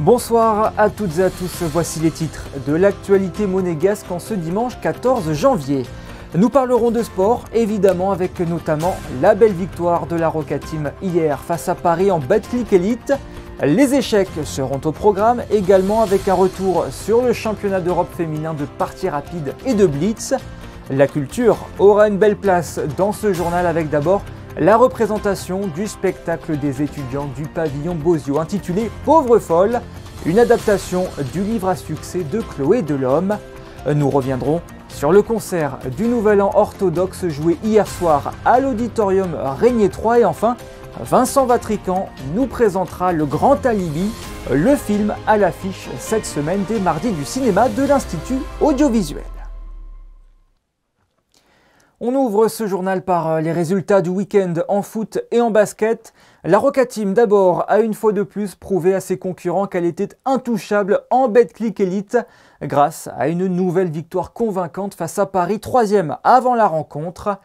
Bonsoir à toutes et à tous, voici les titres de l'actualité monégasque en ce dimanche 14 janvier. Nous parlerons de sport, évidemment avec notamment la belle victoire de la Roca Team hier face à Paris en Betclic Elite. Les échecs seront au programme, également avec un retour sur le championnat d'Europe féminin de partie rapide et de blitz. La culture aura une belle place dans ce journal avec d'abord la représentation du spectacle des étudiants du pavillon Bozio intitulé Pauvre folle, une adaptation du livre à succès de Chloé Delhomme. Nous reviendrons sur le concert du Nouvel An orthodoxe joué hier soir à l'auditorium Régnier 3 et enfin Vincent Vatrican nous présentera Le Grand Alibi, le film à l'affiche cette semaine des mardis du cinéma de l'Institut audiovisuel. On ouvre ce journal par les résultats du week-end en foot et en basket. La Roca Team d'abord a une fois de plus prouvé à ses concurrents qu'elle était intouchable en Betclic Elite grâce à une nouvelle victoire convaincante face à Paris, 3e avant la rencontre.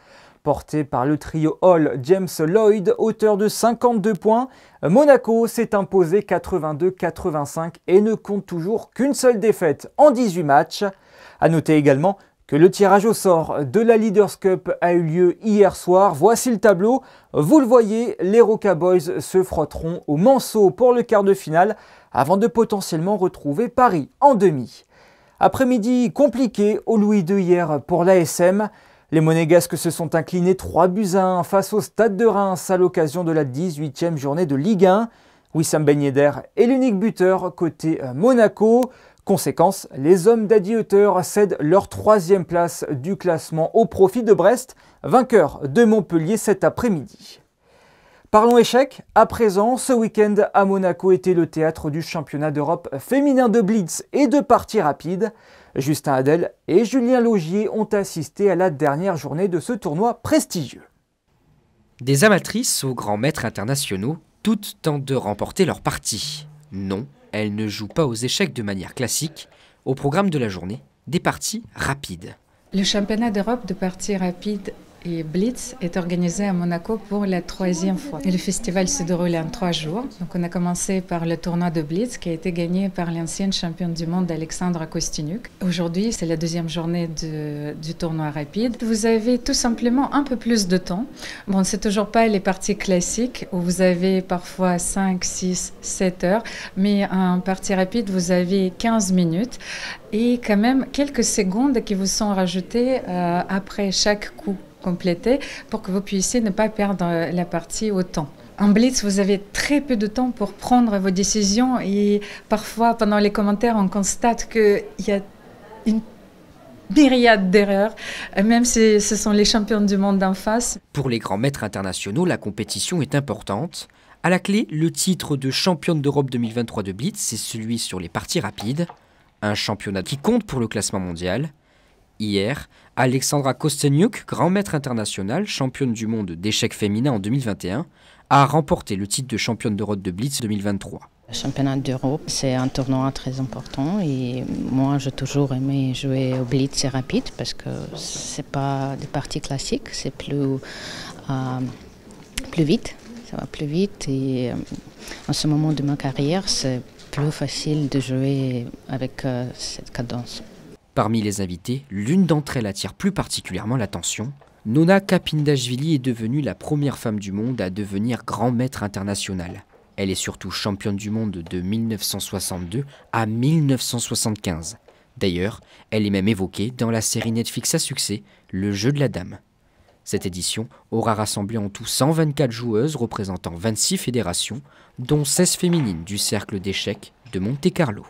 Porté par le trio Hall, James Lloyd, auteur de 52 points, Monaco s'est imposé 82-85 et ne compte toujours qu'une seule défaite en 18 matchs. A noter également que le tirage au sort de la Leaders Cup a eu lieu hier soir. Voici le tableau. Vous le voyez, les Roca Boys se frotteront au Manceau pour le quart de finale avant de potentiellement retrouver Paris en demi. Après-midi compliqué au Louis II hier pour l'ASM. Les Monégasques se sont inclinés 3-1 face au Stade de Reims à l'occasion de la 18e journée de Ligue 1. Wissam Ben Yedder est l'unique buteur côté Monaco. Conséquence, les hommes d'Adi Hutter cèdent leur 3e place du classement au profit de Brest, vainqueur de Montpellier cet après-midi. Parlons échecs. À présent, ce week-end à Monaco était le théâtre du championnat d'Europe féminin de blitz et de partie rapide. Justin Hadel et Julien Laugier ont assisté à la dernière journée de ce tournoi prestigieux. Des amatrices aux grands maîtres internationaux, toutes tentent de remporter leur partie. Non, elles ne jouent pas aux échecs de manière classique. Au programme de la journée, des parties rapides. Le championnat d'Europe de parties rapides et Blitz est organisé à Monaco pour la 3e fois. Et le festival se déroule en 3 jours. Donc on a commencé par le tournoi de Blitz qui a été gagné par l'ancienne championne du monde Alexandra Kosteniuk. Aujourd'hui, c'est la 2e journée du tournoi rapide. Vous avez tout simplement un peu plus de temps. Bon, c'est toujours pas les parties classiques où vous avez parfois 5, 6, 7 heures, mais en partie rapide, vous avez 15 minutes et quand même quelques secondes qui vous sont rajoutées après chaque coup complété pour que vous puissiez ne pas perdre la partie au temps. En blitz, vous avez très peu de temps pour prendre vos décisions et parfois, pendant les commentaires, on constate qu'il y a une myriade d'erreurs, même si ce sont les champions du monde d'en face. Pour les grands maîtres internationaux, la compétition est importante. À la clé, le titre de championne d'Europe 2023 de blitz, c'est celui sur les parties rapides, un championnat qui compte pour le classement mondial. Hier, Alexandra Kosteniuk, grand maître international, championne du monde d'échecs féminin en 2021, a remporté le titre de championne d'Europe de Blitz 2023. Le championnat d'Europe, c'est un tournoi très important et moi, j'ai toujours aimé jouer au Blitz et rapide parce que c'est pas des parties classiques, c'est plus vite, ça va plus vite et en ce moment de ma carrière, c'est plus facile de jouer avec cette cadence. Parmi les invités, l'une d'entre elles attire plus particulièrement l'attention. Nona Kapindashvili est devenue la première femme du monde à devenir grand maître international. Elle est surtout championne du monde de 1962 à 1975. D'ailleurs, elle est même évoquée dans la série Netflix à succès, Le Jeu de la Dame. Cette édition aura rassemblé en tout 124 joueuses représentant 26 fédérations, dont 16 féminines du cercle d'échecs de Monte-Carlo.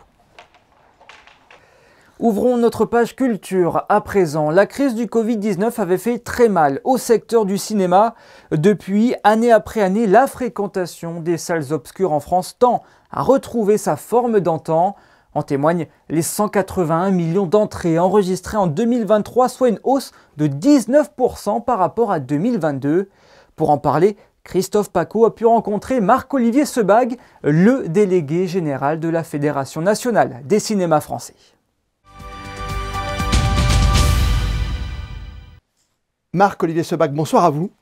Ouvrons notre page culture à présent. La crise du Covid-19 avait fait très mal au secteur du cinéma. Depuis, année après année, la fréquentation des salles obscures en France tend à retrouver sa forme d'antan. En témoignent les 181 millions d'entrées enregistrées en 2023, soit une hausse de 19% par rapport à 2022. Pour en parler, Christophe Paco a pu rencontrer Marc-Olivier Sebag, le délégué général de la Fédération nationale des cinémas français. Marc-Olivier Sebag, bonsoir à vous.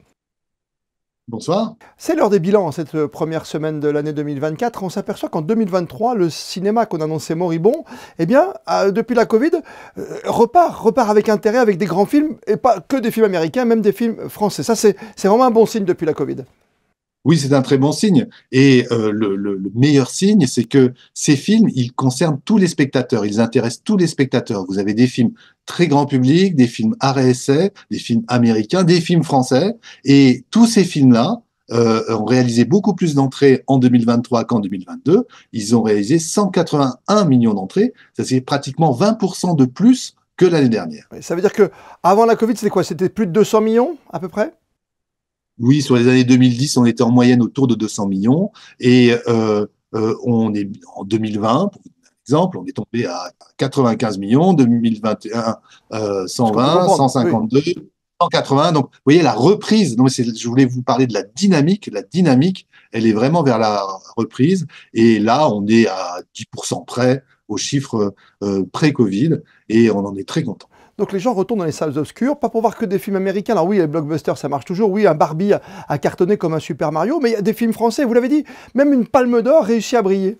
Bonsoir. C'est l'heure des bilans, cette première semaine de l'année 2024. On s'aperçoit qu'en 2023, le cinéma qu'on annonçait moribond, eh bien, depuis la Covid, repart avec intérêt, avec des grands films, et pas que des films américains, même des films français. Ça, c'est vraiment un bon signe depuis la Covid. Oui, c'est un très bon signe. Et le meilleur signe, c'est que ces films, ils concernent tous les spectateurs, ils intéressent tous les spectateurs. Vous avez des films très grand public, des films arts et essais, des films américains, des films français. Et tous ces films-là ont réalisé beaucoup plus d'entrées en 2023 qu'en 2022. Ils ont réalisé 181 millions d'entrées. Ça, c'est pratiquement 20% de plus que l'année dernière. Ça veut dire que avant la Covid, c'était quoi? C'était plus de 200 millions, à peu près? Oui, sur les années 2010, on était en moyenne autour de 200 millions. Et on est en 2020, pour exemple, on est tombé à 95 millions, 2021, 120, 152, 180. Donc, vous voyez, la reprise, non, je voulais vous parler de la dynamique. La dynamique, elle est vraiment vers la reprise. Et là, on est à 10% près aux chiffres pré-Covid et on en est très content. Donc les gens retournent dans les salles obscures, pas pour voir que des films américains. Alors oui, les blockbusters, ça marche toujours. Oui, un Barbie a cartonné comme un Super Mario, mais il y a des films français, vous l'avez dit, même une Palme d'Or réussit à briller.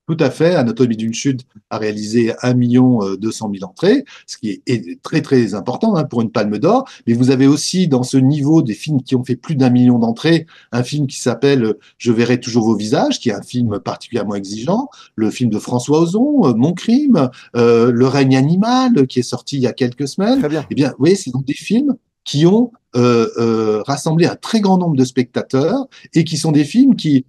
Tout à fait. Anatomie d'une chute a réalisé 1 200 000 entrées, ce qui est très, très important pour une Palme d'Or. Mais vous avez aussi, dans ce niveau, des films qui ont fait plus d'1 million d'entrées, un film qui s'appelle Je verrai toujours vos visages, qui est un film particulièrement exigeant, le film de François Ozon, Mon crime, Le règne animal, qui est sorti il y a quelques semaines. Très bien. Eh bien, vous voyez, c'est donc des films qui ont rassemblé un très grand nombre de spectateurs et qui sont des films qui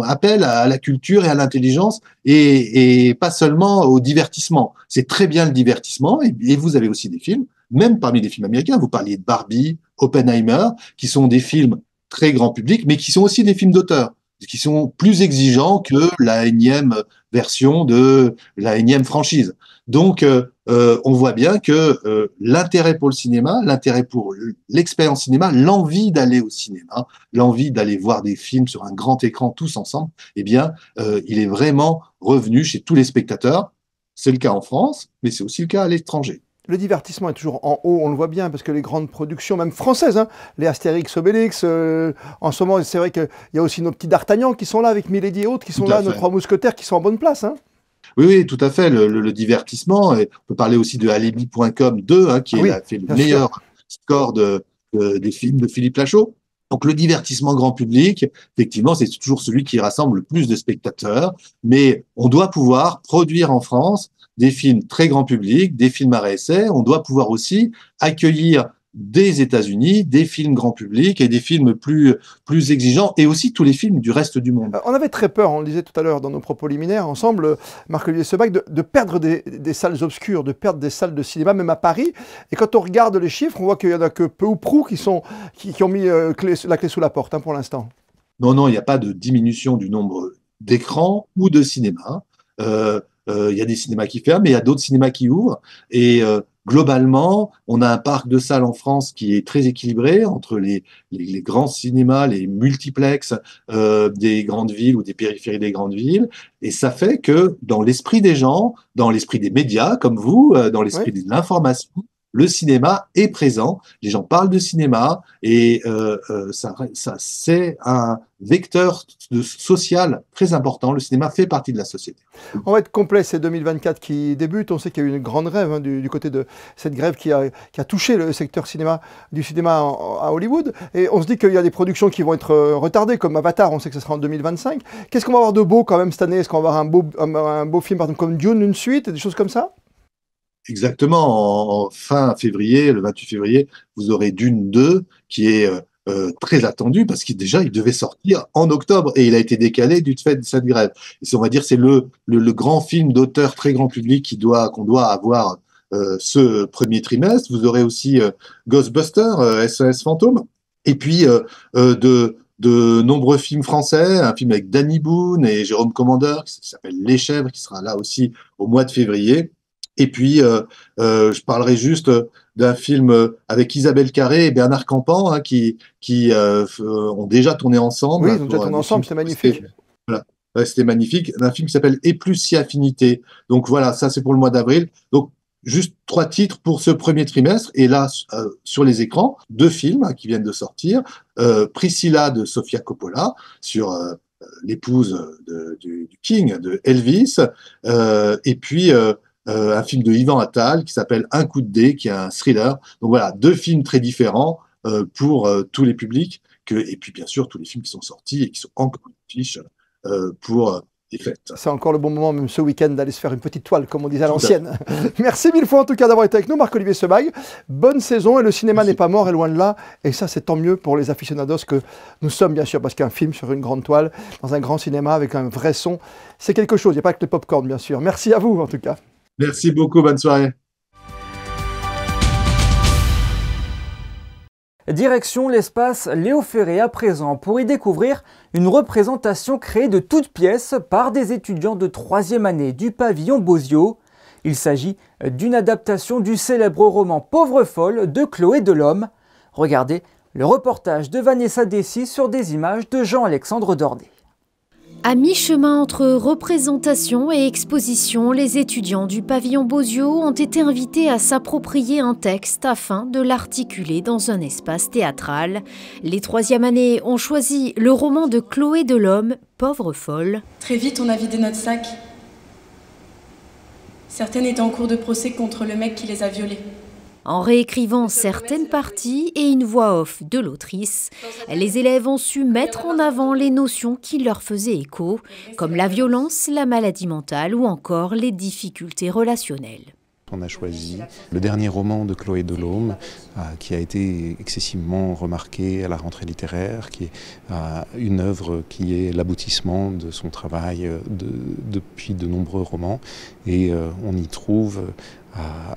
appellent à la culture et à l'intelligence et pas seulement au divertissement. C'est très bien le divertissement et vous avez aussi des films, même parmi les films américains, vous parliez de Barbie, Oppenheimer, qui sont des films très grand public, mais qui sont aussi des films d'auteur, qui sont plus exigeants que la énième version de la énième franchise. Donc, on voit bien que l'intérêt pour le cinéma, l'intérêt pour l'expérience cinéma, l'envie d'aller au cinéma, l'envie d'aller voir des films sur un grand écran tous ensemble, eh bien, il est vraiment revenu chez tous les spectateurs. C'est le cas en France, mais c'est aussi le cas à l'étranger. Le divertissement est toujours en haut, on le voit bien, parce que les grandes productions, même françaises, hein, les Astérix, Obélix, en ce moment, c'est vrai qu'il y a aussi nos petits D'Artagnan qui sont là, avec Milady et autres, qui sont là, nos trois mousquetaires qui sont en bonne place. Hein. Oui, oui, tout à fait, le divertissement. Et on peut parler aussi de Alibi.com 2, qui a fait le meilleur score des films de Philippe Lachaud. Donc le divertissement grand public, effectivement, c'est toujours celui qui rassemble le plus de spectateurs, mais on doit pouvoir produire en France des films très grand public, des films à essai. On doit pouvoir aussi accueillir des États-Unis, des films grand public et des films plus exigeants, et aussi tous les films du reste du monde. On avait très peur, on le disait tout à l'heure dans nos propos liminaires, ensemble, Marc-Olivier Sebag, de perdre des salles obscures, de perdre des salles de cinéma, même à Paris. Et quand on regarde les chiffres, on voit qu'il n'y en a que peu ou prou qui ont mis la clé sous la porte pour l'instant. Non, non, il n'y a pas de diminution du nombre d'écrans ou de cinémas. Il y a des cinémas qui ferment, mais il y a d'autres cinémas qui ouvrent. Et globalement, on a un parc de salles en France qui est très équilibré entre les grands cinémas, les multiplexes des grandes villes ou des périphéries des grandes villes. Et ça fait que dans l'esprit des gens, dans l'esprit des médias comme vous, dans l'esprit de l'information, le cinéma est présent, les gens parlent de cinéma et ça c'est un vecteur social très important. Le cinéma fait partie de la société. On va être complet, c'est 2024 qui débute. On sait qu'il y a eu une grande grève du côté de cette grève qui a touché le secteur du cinéma à Hollywood. Et on se dit qu'il y a des productions qui vont être retardées, comme Avatar, on sait que ce sera en 2025. Qu'est-ce qu'on va avoir de beau quand même cette année? Est-ce qu'on va avoir un beau film par exemple, comme Dune, une suite, des choses comme ça? Exactement, en fin février, le 28 février, vous aurez Dune 2 qui est très attendu parce qu'il devait sortir en octobre et il a été décalé du fait de cette grève. Et on va dire c'est le grand film d'auteur très grand public qu'on doit avoir ce premier trimestre. Vous aurez aussi Ghostbusters, SOS Fantôme, et puis de nombreux films français, un film avec Danny Boone et Jérôme Commandeur qui s'appelle Les Chèvres, qui sera là aussi au mois de février. Et puis, je parlerai juste d'un film avec Isabelle Carré et Bernard Campan qui ont déjà tourné ensemble. Oui, ils ont déjà tourné ensemble, c'était magnifique. Voilà, c'était magnifique. Un film qui s'appelle Et plus si affinité. Donc voilà, ça c'est pour le mois d'avril. Donc juste 3 titres pour ce premier trimestre. Et là, sur les écrans, 2 films qui viennent de sortir. Priscilla de Sofia Coppola, sur l'épouse du King, de Elvis. Et puis, un film de Ivan Attal qui s'appelle Un coup de dé, qui est un thriller. Donc voilà, 2 films très différents pour tous les publics. Et puis, bien sûr, tous les films qui sont sortis et qui sont encore en affiche pour... C'est encore le bon moment, même ce week-end, d'aller se faire une petite toile, comme on disait à l'ancienne. Merci 1000 fois en tout cas d'avoir été avec nous, Marc-Olivier Sebag. Bonne saison, et le cinéma n'est pas mort, et loin de là. Et ça, c'est tant mieux pour les aficionados que nous sommes, bien sûr, parce qu'un film sur une grande toile, dans un grand cinéma, avec un vrai son, c'est quelque chose. Il n'y a pas que le popcorn, bien sûr. Merci à vous, en tout cas. Merci beaucoup, bonne soirée. Direction l'espace Léo Ferré à présent pour y découvrir une représentation créée de toutes pièces par des étudiants de 3e année du pavillon Bozio. Il s'agit d'une adaptation du célèbre roman Pauvre folle de Chloé Delhomme. Regardez le reportage de Vanessa Dessy sur des images de Jean-Alexandre Dordet. À mi-chemin entre représentation et exposition, les étudiants du pavillon Bozio ont été invités à s'approprier un texte afin de l'articuler dans un espace théâtral. Les 3e années ont choisi le roman de Chloé Delhomme, Pauvre folle. Très vite, on a vidé notre sac. Certaines étaient en cours de procès contre le mec qui les a violées. En réécrivant certaines parties et une voix off de l'autrice, les élèves ont su mettre en avant les notions qui leur faisaient écho, comme la violence, la maladie mentale ou encore les difficultés relationnelles. On a choisi le dernier roman de Chloé Delhomme, qui a été excessivement remarqué à la rentrée littéraire, qui est une œuvre qui est l'aboutissement de son travail depuis de nombreux romans. Et on y trouve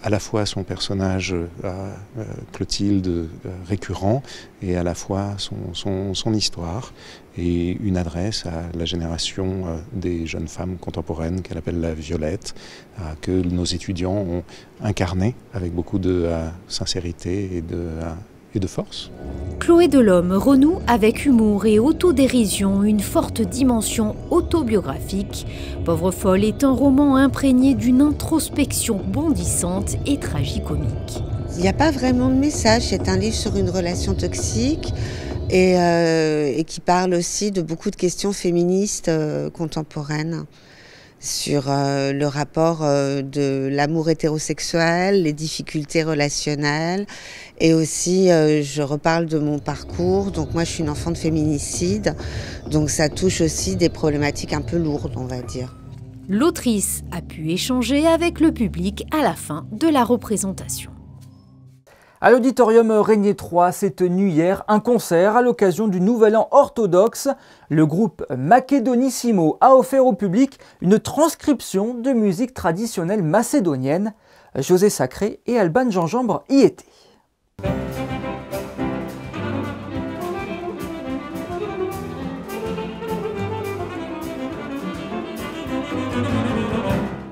à la fois son personnage Clotilde récurrent et à la fois son histoire, et une adresse à la génération des jeunes femmes contemporaines qu'elle appelle la Violette, que nos étudiants ont incarné avec beaucoup de sincérité et de force. Chloé Delhomme renoue avec humour et autodérision une forte dimension autobiographique. Pauvre folle est un roman imprégné d'une introspection bondissante et tragicomique. Il n'y a pas vraiment de message, c'est un livre sur une relation toxique et qui parle aussi de beaucoup de questions féministes contemporaines, sur le rapport de l'amour hétérosexuel, les difficultés relationnelles, et aussi je reparle de mon parcours. Donc moi je suis une enfant de féminicide, donc ça touche aussi des problématiques un peu lourdes, on va dire. L'autrice a pu échanger avec le public à la fin de la représentation. À l'auditorium Régnier 3 s'est tenu hier un concert à l'occasion du Nouvel An orthodoxe. Le groupe Macedonissimo a offert au public une transcription de musique traditionnelle macédonienne. José Sacré et Alban Gingembre y étaient.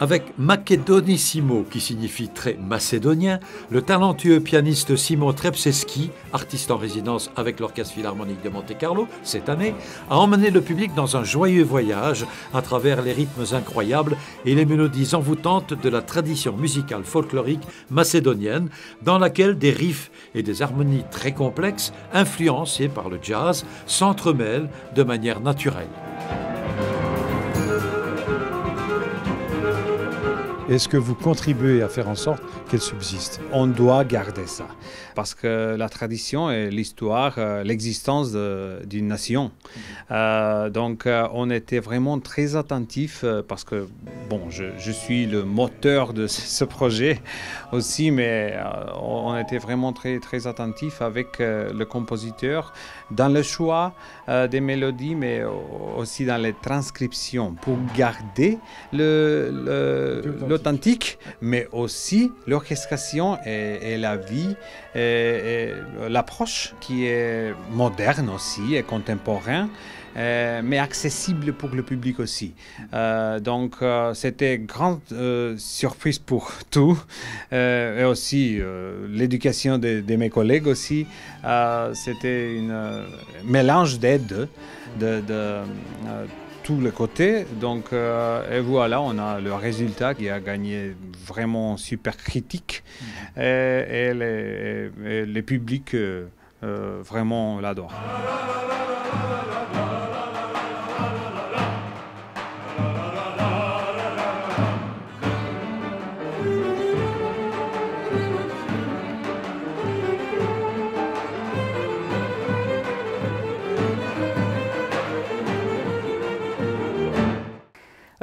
Avec Macedonissimo, qui signifie très macédonien, le talentueux pianiste Simon Trepseski, artiste en résidence avec l'Orchestre Philharmonique de Monte-Carlo cette année, a emmené le public dans un joyeux voyage à travers les rythmes incroyables et les mélodies envoûtantes de la tradition musicale folklorique macédonienne, dans laquelle des riffs et des harmonies très complexes, influencées par le jazz, s'entremêlent de manière naturelle. Est-ce que vous contribuez à faire en sorte qu'elle subsiste? On doit garder ça, parce que la tradition et l'histoire, l'existence d'une nation. Donc on était vraiment très attentifs, parce que bon, je suis le moteur de ce projet aussi, mais on était vraiment très, très attentifs avec le compositeur dans le choix des mélodies, mais aussi dans les transcriptions, pour garder l'authentique, mais aussi l'orchestration et la vie, et l'approche qui est moderne aussi et contemporain, mais accessible pour le public aussi. Donc c'était une grande surprise pour tout, et aussi l'éducation de mes collègues aussi. C'était un mélange des deux, tous les côtés. Donc, et voilà, on a le résultat qui a gagné vraiment super critique. Et les publics vraiment l'adorent.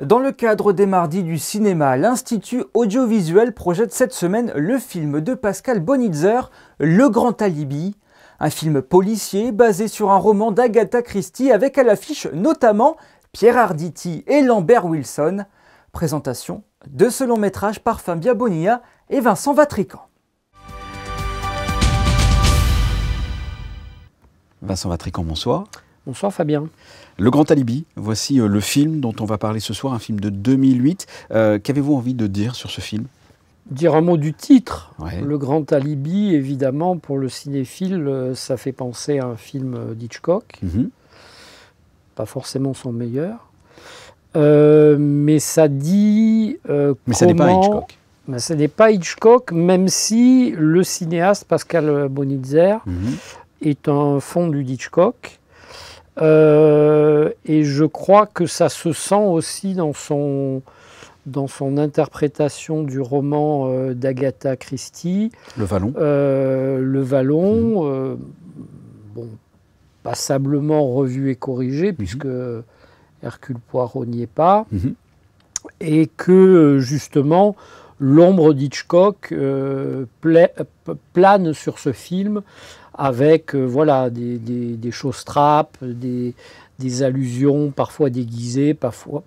Dans le cadre des Mardis du cinéma, l'Institut audiovisuel projette cette semaine le film de Pascal Bonitzer, Le Grand Alibi, un film policier basé sur un roman d'Agatha Christie avec à l'affiche notamment Pierre Arditi et Lambert Wilson. Présentation de ce long métrage par Fabien Bonilla et Vincent Vatrican. Vincent Vatrican, bonsoir. Bonsoir Fabien. Le Grand Alibi, voici le film dont on va parler ce soir, un film de 2008. Qu'avez-vous envie de dire sur ce film ? Dire un mot du titre. Ouais. Le Grand Alibi, évidemment, pour le cinéphile, ça fait penser à un film d'Hitchcock. Pas forcément son meilleur. Mais ça dit mais ça n'est pas Hitchcock. Ben, ce n'est pas Hitchcock, même si le cinéaste Pascal Bonitzer est un fondu d'Hitchcock. Et je crois que ça se sent aussi dans son interprétation du roman d'Agatha Christie. Le Vallon. Le Vallon, bon, passablement revu et corrigé, puisque Hercule Poirot n'y est pas. Et que, justement, l'ombre d'Hitchcock plane sur ce film avec voilà, des choses trappes, des allusions parfois déguisées, parfois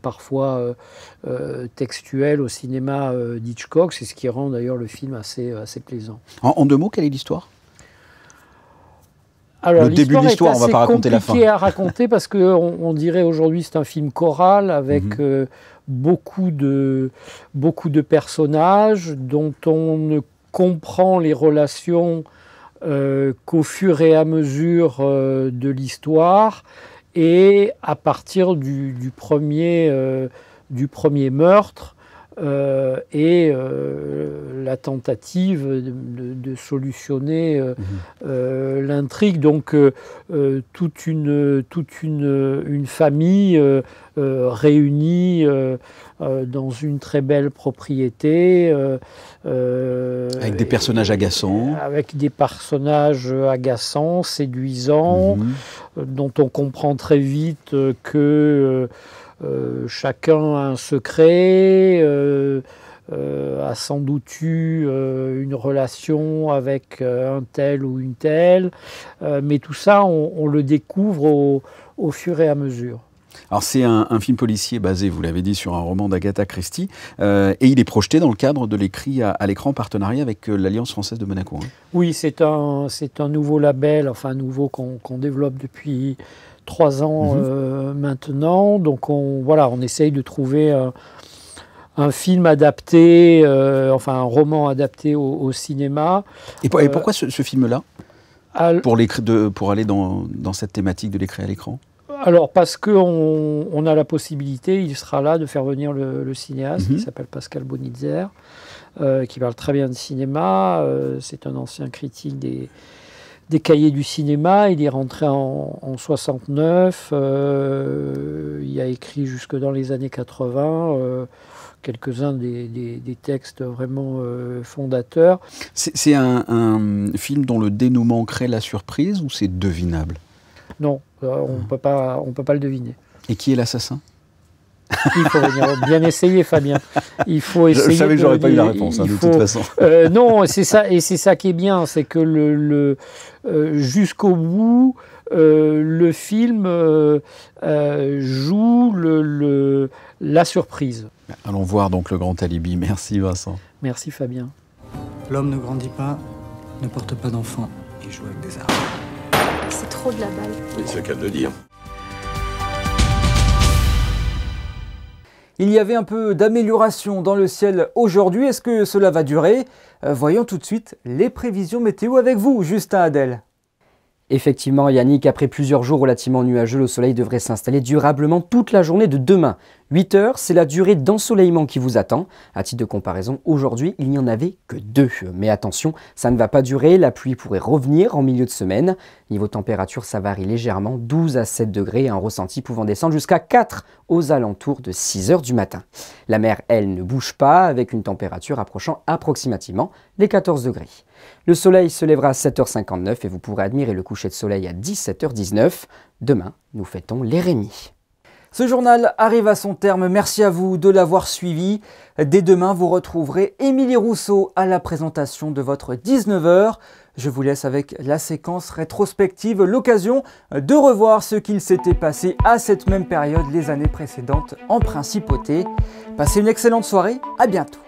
textuelles au cinéma d'Hitchcock. C'est ce qui rend d'ailleurs le film assez plaisant. En deux mots, quelle est l'histoire ? Alors, le début de l'histoire, on ne va pas raconter la fin. C'est compliqué à raconter parce qu'on dirait aujourd'hui c'est un film choral avec beaucoup de personnages dont on ne comprend les relations qu'au fur et à mesure de l'histoire et à partir du premier meurtre et la tentative de solutionner l'intrigue. Donc toute une famille réunie dans une très belle propriété. Avec des personnages agaçants. Avec des personnages agaçants, séduisants, dont on comprend très vite que chacun a un secret, a sans doute eu une relation avec un tel ou une telle, mais tout ça, on le découvre au fur et à mesure. Alors c'est un film policier basé, vous l'avez dit, sur un roman d'Agatha Christie, et il est projeté dans le cadre de l'écrit à l'écran en partenariat avec l'Alliance française de Monaco. Oui, c'est un nouveau label, enfin nouveau qu'on développe depuis 3 ans maintenant. Donc on essaye de trouver un film adapté, enfin un roman adapté au cinéma. Et pourquoi ce film-là pour aller dans cette thématique de l'écrit à l'écran ? Alors parce qu'on a la possibilité, il sera là, de faire venir le cinéaste qui s'appelle Pascal Bonitzer, qui parle très bien de cinéma. C'est un ancien critique des cahiers du cinéma. Il est rentré en 69. Il a écrit jusque dans les années 80 quelques-uns des textes vraiment fondateurs. C'est un film dont le dénouement crée la surprise ou c'est devinable ? Non, on peut pas le deviner. Et qui est l'assassin ? Il faut bien essayer, Fabien. Il faut essayer. Je savais que j'aurais pas eu la réponse, de toute façon. Non, c'est ça, et c'est ça qui est bien, c'est que jusqu'au bout, le film joue la surprise. Allons voir donc Le Grand Alibi. Merci Vincent. Merci Fabien. L'homme ne grandit pas, ne porte pas d'enfant, il joue avec des armes. C'est trop de la balle. C'est le cas de le dire. Il y avait un peu d'amélioration dans le ciel aujourd'hui. Est-ce que cela va durer ? Voyons tout de suite les prévisions météo avec vous, Justin Adel. Effectivement Yannick, après plusieurs jours relativement nuageux, le soleil devrait s'installer durablement toute la journée de demain. 8 heures, c'est la durée d'ensoleillement qui vous attend. À titre de comparaison, aujourd'hui, il n'y en avait que 2. Mais attention, ça ne va pas durer, la pluie pourrait revenir en milieu de semaine. Niveau température, ça varie légèrement, 12 à 7 degrés, un ressenti pouvant descendre jusqu'à 4 aux alentours de 6 heures du matin. La mer, elle, ne bouge pas, avec une température approchant approximativement les 14 degrés. Le soleil se lèvera à 7h59 et vous pourrez admirer le coucher de soleil à 17h19. Demain, nous fêtons les Rémis. Ce journal arrive à son terme. Merci à vous de l'avoir suivi. Dès demain, vous retrouverez Émilie Rousseau à la présentation de votre 19h. Je vous laisse avec la séquence rétrospective, l'occasion de revoir ce qu'il s'était passé à cette même période les années précédentes en principauté. Passez une excellente soirée, à bientôt.